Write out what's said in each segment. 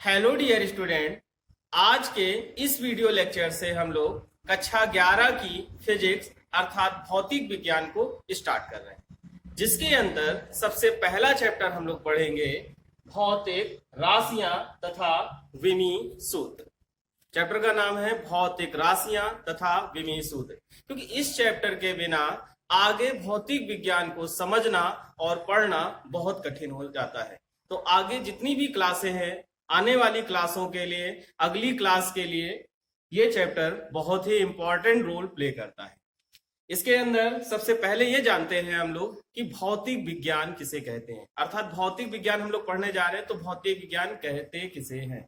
Hello dear student, आज के इस वीडियो लेक्चर से हम लोग कक्षा 11 की फिजिक्स अर्थात भौतिक विज्ञान को स्टार्ट कर रहे हैं, जिसके अंदर सबसे पहला चैप्टर हम लोग पढ़ेंगे भौतिक राशियां तथा विमीय सूत्र। चैप्टर का नाम है भौतिक राशियां तथा विमीय सूत्र, क्योंकि इस चैप्टर के बिना आगे भौतिक विज्ञान को समझना और पढ़ना बहुत कठिन हो जाता है। तो आगे जितनी भी क्लासें हैं, आने वाली क्लासों के लिए, अगली क्लास के लिए ये चैप्टर बहुत ही इंपॉर्टेंट रोल प्ले करता है। इसके अंदर सबसे पहले ये जानते हैं हम लोग कि भौतिक विज्ञान किसे कहते हैं, अर्थात भौतिक विज्ञान हम लोग पढ़ने जा रहे हैं तो भौतिक विज्ञान कहते किसे हैं।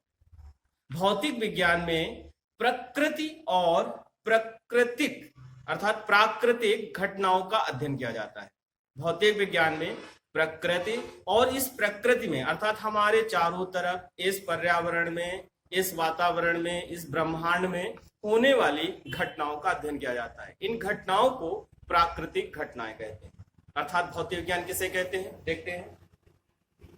भौतिक विज्ञान में प्रकृति और प्राकृतिक अर्थात प्राकृतिक घटनाओं का अध्ययन किया जाता है। भौतिक विज्ञान में प्रकृति और इस प्रकृति में अर्थात हमारे चारों तरफ, इस पर्यावरण में, इस वातावरण में, इस ब्रह्मांड में होने वाली घटनाओं का अध्ययन किया जाता है। इन घटनाओं को प्राकृतिक घटनाएं कहते हैं। अर्थात भौतिक विज्ञान किसे कहते हैं, देखते हैं।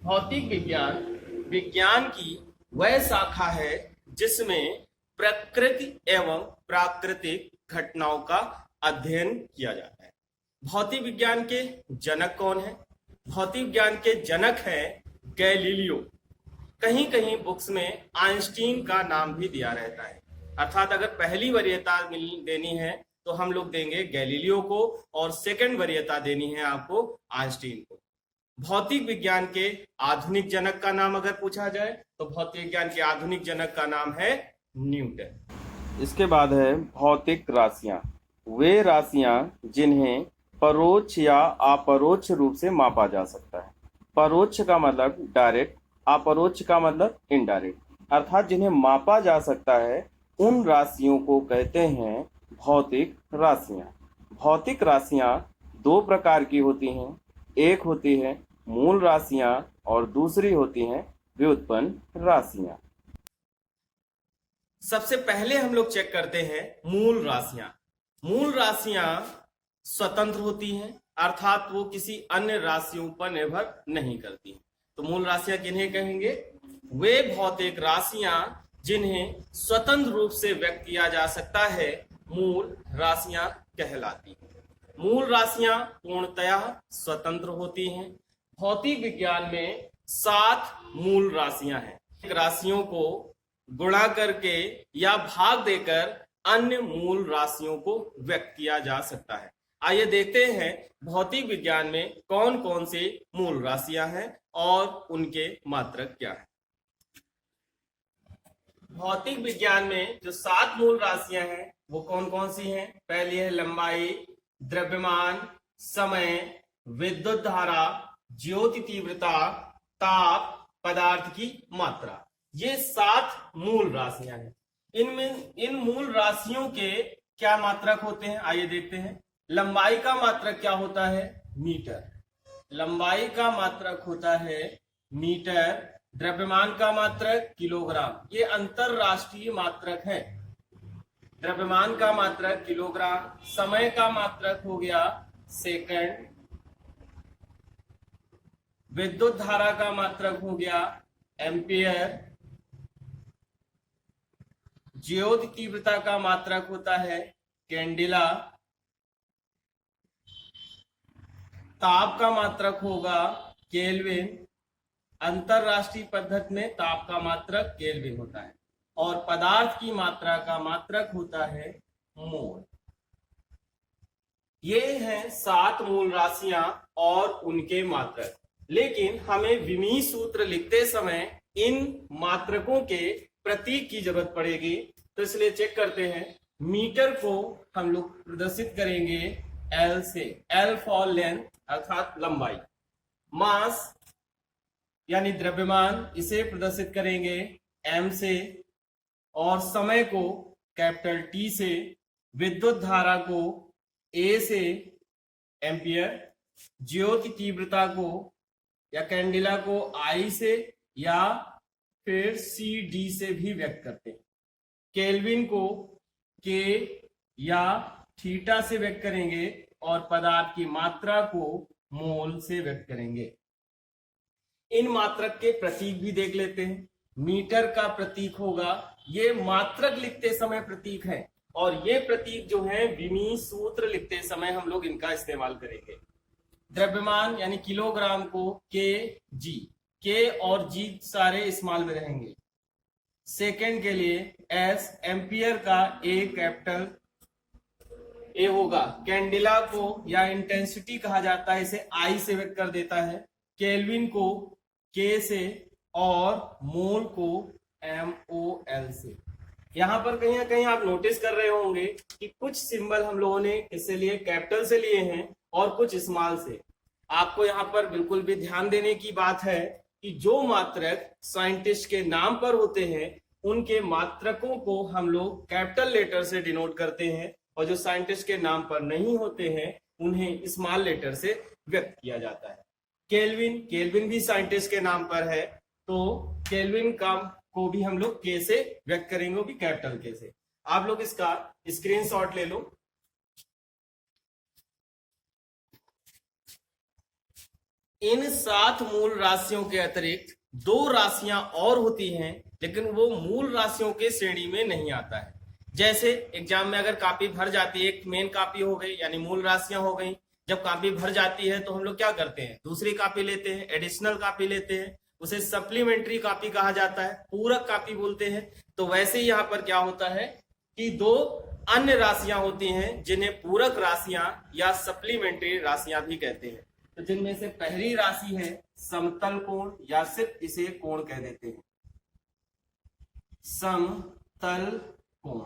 भौतिक विज्ञान विज्ञान की वह शाखा है जिसमें प्रकृति एवं प्राकृतिक घटनाओं का अध्ययन किया जाता है। भौतिक विज्ञान के जनक कौन है? भौतिक विज्ञान के जनक है गैलीलियो। कहीं कहीं बुक्स में आइंस्टीन का नाम भी दिया रहता है। अर्थात अगर पहली वरीयता देनी है तो हम लोग देंगे गैलीलियो को और सेकंड वरीयता देनी है आपको आइंस्टीन को। भौतिक विज्ञान के आधुनिक जनक का नाम अगर पूछा जाए तो भौतिक विज्ञान के आधुनिक जनक का नाम है न्यूटन। इसके बाद है भौतिक राशियां। वे राशियां जिन्हें परोक्ष या अपरोक्ष रूप से मापा जा सकता है। परोक्ष का मतलब डायरेक्ट, अपरोक्ष का मतलब इनडायरेक्ट। अर्थात जिन्हें मापा जा सकता है उन राशियों को कहते हैं भौतिक राशियां। भौतिक राशियां दो प्रकार की होती हैं। एक होती है मूल राशियां और दूसरी होती हैं व्युत्पन्न राशियां। सबसे पहले हम लोग चेक करते हैं मूल राशियां। मूल राशियां स्वतंत्र होती हैं, अर्थात वो किसी अन्य राशियों पर निर्भर नहीं करती। तो मूल राशियां किन्हें कहेंगे? वे भौतिक राशियां जिन्हें स्वतंत्र रूप से व्यक्त किया जा सकता है मूल राशियां कहलाती हैं। मूल राशियां पूर्णतया स्वतंत्र होती हैं। भौतिक विज्ञान में 7 मूल राशियां हैं। राशियों को गुणा करके या भाग देकर अन्य मूल राशियों को व्यक्त किया जा सकता है। आइए देखते हैं भौतिक विज्ञान में कौन कौन से मूल राशियां हैं और उनके मात्रक क्या है। भौतिक विज्ञान में जो 7 मूल राशियां हैं वो कौन कौन सी हैं? पहली है लंबाई, द्रव्यमान, समय, विद्युत धारा, ज्योति तीव्रता, ताप, पदार्थ की मात्रा। ये 7 मूल राशियां हैं। इन मूल राशियों के क्या मात्रक होते हैं, आइए देखते हैं। लंबाई का मात्रक क्या होता है? मीटर। लंबाई का मात्रक होता है मीटर। द्रव्यमान का मात्रक किलोग्राम। ये अंतरराष्ट्रीय मात्रक है। द्रव्यमान का मात्रक किलोग्राम। समय का मात्रक हो गया सेकंड। विद्युत धारा का मात्रक हो गया एम्पियर। ज्योति तीव्रता का मात्रक होता है कैंडिला। ताप का मात्रक होगा केल्विन। अंतरराष्ट्रीय पद्धति में ताप का मात्रक केल्विन होता है। और पदार्थ की मात्रा का मात्रक होता है मोल। ये हैं 7 मूल राशियां और उनके मात्रक। लेकिन हमें विमीय सूत्र लिखते समय इन मात्रकों के प्रतीक की जरूरत पड़ेगी, तो इसलिए चेक करते हैं। मीटर को हम लोग प्रदर्शित करेंगे L से। L फॉर लेंथ अर्थात लंबाई। मास यानी द्रव्यमान, इसे प्रदर्शित करेंगे M से। और समय को कैपिटल T से। विद्युत धारा को A से एम्पियर। ज्योति तीव्रता को या कैंडिला को I से या फिर CD से भी व्यक्त करते हैं। केल्विन को K या थीटा से व्यक्त करेंगे और पदार्थ की मात्रा को मोल से व्यक्त करेंगे। इन मात्रक के प्रतीक भी देख लेते हैं। मीटर का प्रतीक होगा। ये मात्रक लिखते समय प्रतीक है और ये प्रतीक जो है विमीय सूत्र लिखते समय हम लोग इनका इस्तेमाल करेंगे। द्रव्यमान यानी किलोग्राम को kg, के और जी सारे स्मॉल में रहेंगे। सेकंड के लिए एस, एम्पियर का ए कैपिटल ए होगा। कैंडिला को या इंटेंसिटी कहा जाता है, इसे आई से व्यक्त कर देता है। केल्विन को के से और मोल को MOL से। यहां पर कहीं ना कहीं आप नोटिस कर रहे होंगे कि कुछ सिंबल हम लोगों ने इससे लिए कैपिटल से लिए हैं और कुछ स्मॉल से। आपको यहाँ पर बिल्कुल भी ध्यान देने की बात है कि जो मात्रक साइंटिस्ट के नाम पर होते हैं उनके मात्रकों को हम लोग कैपिटल लेटर से डिनोट करते हैं और जो साइंटिस्ट के नाम पर नहीं होते हैं उन्हें स्मॉल लेटर से व्यक्त किया जाता है। केल्विन, केल्विन भी साइंटिस्ट के नाम पर है तो केल्विन का को भी हम लोग के से व्यक्त करेंगे, वो भी कैपिटल के से। आप लोग इसका स्क्रीनशॉट ले लो। इन 7 मूल राशियों के अतिरिक्त 2 राशियां और होती हैं लेकिन वो मूल राशियों के श्रेणी में नहीं आता है। जैसे एग्जाम में अगर कॉपी भर जाती है, एक मेन कॉपी हो गई यानी मूल राशियां हो गई। जब कॉपी भर जाती है तो हम लोग क्या करते हैं, दूसरी कॉपी लेते हैं, एडिशनल कॉपी लेते हैं, उसे सप्लीमेंट्री कॉपी कहा जाता है, पूरक कॉपी बोलते हैं। तो वैसे ही यहाँ पर क्या होता है कि 2 अन्य राशियां होती हैं जिन्हें पूरक राशियां या सप्लीमेंट्री राशियां भी कहते हैं। तो जिनमें से पहली राशि है समतल कोण या सिर्फ इसे कोण कह देते हैं, समतल कोण।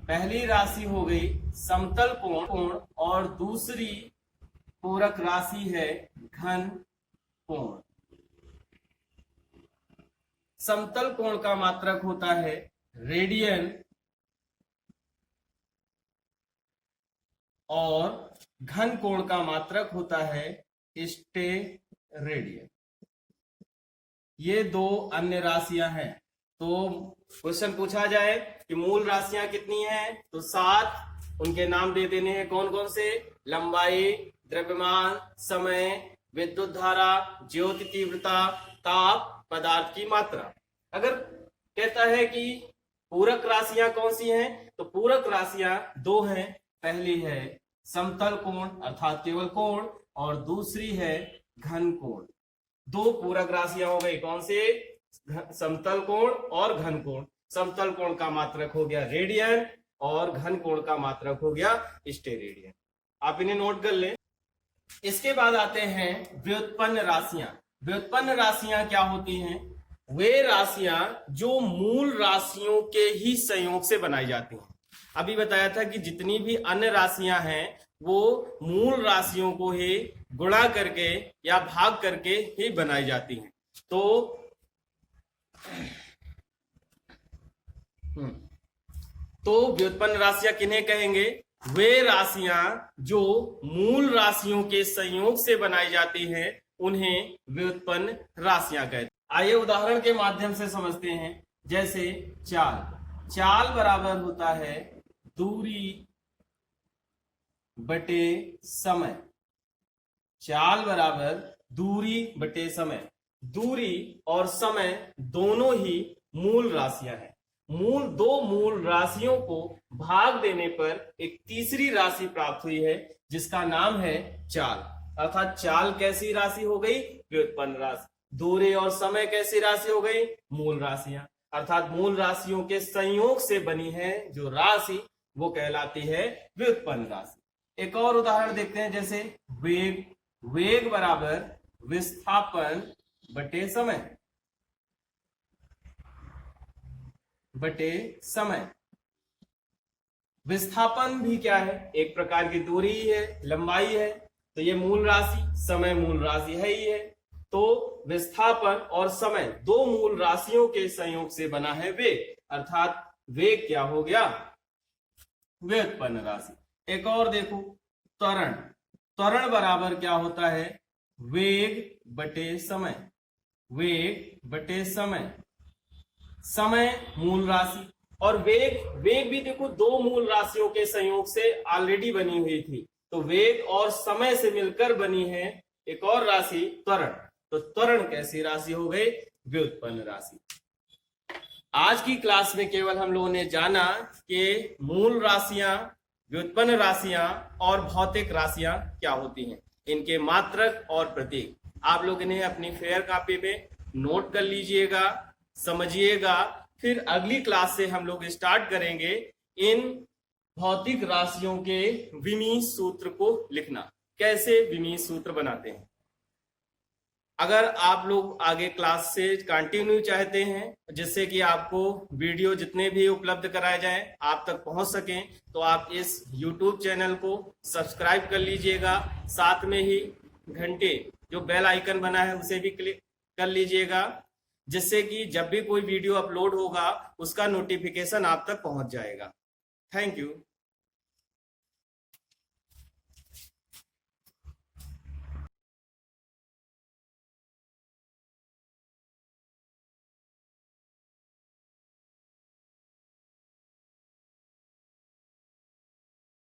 पहली राशि हो गई समतल कोण और दूसरी पूरक राशि है घन कोण। समतल कोण का मात्रक होता है रेडियन और घन कोण का मात्रक होता है स्टेरेडियन। ये 2 अन्य राशियां हैं। तो क्वेश्चन पूछा जाए कि मूल राशियां कितनी हैं तो 7 उनके नाम दे देने हैं। कौन कौन से, लंबाई, द्रव्यमान, समय, विद्युत धारा, ज्योति तीव्रता, ताप, पदार्थ की मात्रा। अगर कहता है कि पूरक राशियां कौन सी हैं तो पूरक राशियां 2 हैं। पहली है समतल कोण अर्थात केवल कोण और दूसरी है घन कोण। 2 पूरक राशियां हो गई, कौन से, समतल कोण और घन कोण। समतल कोण का मात्रक हो गया रेडियन और घन कोण का मात्रक हो गया स्टेरेडियन। आप इन्हें नोट कर लें। इसके बाद आते हैं व्युत्पन्न राशियां। व्युत्पन्न राशियां क्या होती हैं, वे राशियां जो मूल राशियों के ही संयोग से बनाई जाती हैं। अभी बताया था कि जितनी भी अन्य राशियां हैं वो मूल राशियों को ही गुणा करके या भाग करके ही बनाई जाती हैं। तो व्युत्पन्न राशियां किन्हें कहेंगे, वे राशियां जो मूल राशियों के संयोग से बनाई जाती हैं उन्हें व्युत्पन्न राशियां कहते हैं। आइए उदाहरण के माध्यम से समझते हैं। जैसे चाल, चाल बराबर होता है दूरी बटे समय। चाल बराबर दूरी बटे समय। दूरी और समय दोनों ही मूल राशियां हैं। 2 मूल राशियों को भाग देने पर एक तीसरी राशि प्राप्त हुई है जिसका नाम है चाल। अर्थात चाल कैसी राशि हो गई, व्युत्पन्न राशि। दूरी और समय कैसी राशि हो गई, मूल राशियां। अर्थात मूल राशियों के संयोग से बनी है जो राशि वो कहलाती है व्युत्पन्न राशि। एक और उदाहरण देखते हैं। जैसे वेग, वेग बराबर विस्थापन बटे समय बटे समय। विस्थापन भी क्या है, एक प्रकार की दूरी ही है, लंबाई है। तो ये मूल राशि, समय मूल राशि है ही है। तो विस्थापन और समय 2 मूल राशियों के संयोग से बना है वेग। अर्थात वेग क्या हो गया, व्युत्पन्न राशि। एक और देखो त्वरण। त्वरण बराबर क्या होता है, वेग बटे समय। वेग बटे समय। समय मूल राशि और वेग, वेग भी देखो 2 मूल राशियों के संयोग से ऑलरेडी बनी हुई थी। तो वेग और समय से मिलकर बनी है एक और राशि त्वरण। तो त्वरण कैसी राशि हो गई, व्युत्पन्न राशि। आज की क्लास में केवल हम लोगों ने जाना कि मूल राशियां, व्युत्पन्न राशियां और भौतिक राशियां क्या होती हैं, इनके मात्रक और प्रतीक। आप लोग इन्हें अपनी फेयर कॉपी में नोट कर लीजिएगा, समझिएगा। फिर अगली क्लास से हम लोग स्टार्ट करेंगे इन भौतिक राशियों के विमीय सूत्र को लिखना, कैसे विमीय सूत्र बनाते हैं। अगर आप लोग आगे क्लास से कंटिन्यू चाहते हैं, जिससे कि आपको वीडियो जितने भी उपलब्ध कराए जाएं आप तक पहुंच सकें, तो आप इस YouTube चैनल को सब्सक्राइब कर लीजिएगा। साथ में ही घंटे जो बेल आइकन बना है उसे भी क्लिक कर लीजिएगा, जिससे कि जब भी कोई वीडियो अपलोड होगा उसका नोटिफिकेशन आप तक पहुंच जाएगा। Thank you.